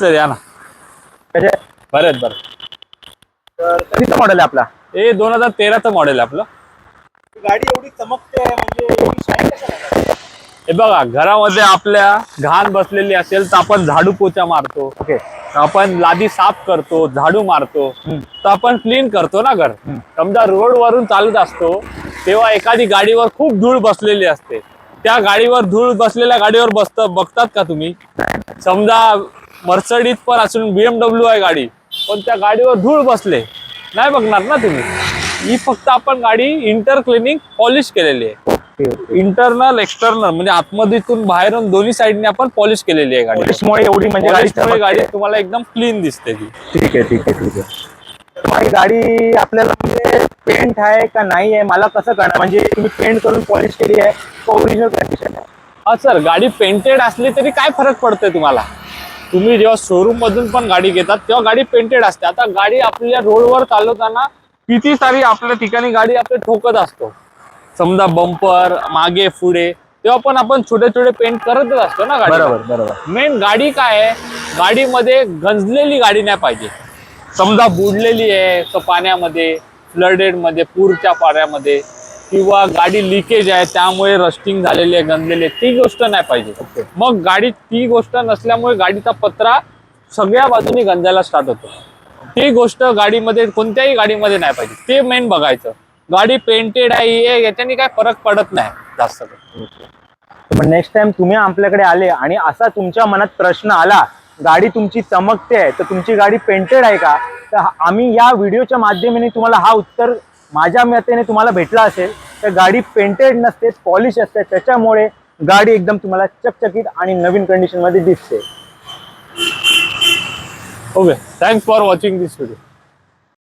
Sir या ना. कसे बरं बरं. तर कधीचा मॉडेल आहे आपला? हे 2013चं मॉडेल आहे आपलं. गाडी एवढी चमकते म्हणजे एवढी शाईन कशाला? हे बघा, घरामध्ये आपल्या घाण बसलेली असेल तर आपण झाडू पोछा मारतो. ओके. आपण लादी साफ करतो, झाडू मारतो, तर आपण क्लीन करतो ना घर. समजा रोड वरून चालत असतो तेव्हा एखादी गाडीवर खूप धूळ बसलेली असते. त्या गाडीवर धूळ बसलेल्या गाडीवर बघतात का तुम्ही? समजा मर्सडीज पण असून BMW आहे गाडी, पण त्या गाडीवर धूळ बसले, नाही बघणार ना तुम्ही. ही फक्त आपण गाडी इंटर क्लिनिंग पॉलिश केलेली आहे. इंटरनल एक्सटर्नल म्हणजे आतमधून बाहेरून दोन्ही साईडने आपण पॉलिश केलेली आहे गाडी. पॉलिशमुळे एवढी म्हणजे गाडी तुम्हाला एकदम क्लीन दिसते ती. ठीक आहे. माझी गाडी आपल्याला म्हणजे पेंट आहे का नाही आहे मला कसं कळणार? म्हणजे तुम्ही पेंट करून पॉलिश केली आहे का ओरिजिनल कंडिशन आहे? हा सर, गाडी पेंटेड असली तरी काय फरक पडतोय तुम्हाला? तुम्ही जेव्हा शोरूम मधून पण गाडी घेतात तेव्हा गाडी पेंटेड असते. आता गाडी आपल्या रोडवर चालवताना किती सारी आपल्या ठिकाणी गाडी आपले ठोकत असतो. समजा बंपर मागे पुढे, तेव्हा पण आपण छोटे छोटे पेंट करतच असतो ना गाडी. बरोबर. मेन गाडी काय आहे, गाडीमध्ये गंजलेली गाडी नाही पाहिजे. समजा बुडलेली आहे तर पाण्यामध्ये, फ्लडेड मध्ये, पूरच्या पाण्यामध्ये, किंवा गाडी लिकेज आहे त्यामुळे रस्टिंग झालेली आहे, गंजलेली आहे, ती गोष्ट नाही पाहिजे. मग गाडी ती गोष्ट नसल्यामुळे गाडीचा पत्रा सगळ्या बाजूनी गंजायला स्टार्ट होतो. ती गोष्ट गाडीमध्ये कोणत्याही गाडीमध्ये नाही पाहिजे. ते मेन बघायचं. गाडी पेंटेड आहे याच्याने काय फरक पडत नाही जास्त. पण नेक्स्ट टाइम तुम्ही आपल्याकडे आले आणि असा तुमच्या मनात प्रश्न आला, गाडी तुमची चमकते आहे तर तुमची गाडी पेंटेड आहे का, तर आम्ही या व्हिडिओच्या माध्यमाने तुम्हाला हा उत्तर माझ्या मतेने तुम्हाला भेटला असेल. तर गाडी पेंटेड नसते, पॉलिश असते, त्याच्यामुळे गाडी एकदम तुम्हाला चकचकीत आणि नवीन कंडिशन मध्ये दिसते. Okay, thanks for watching this video.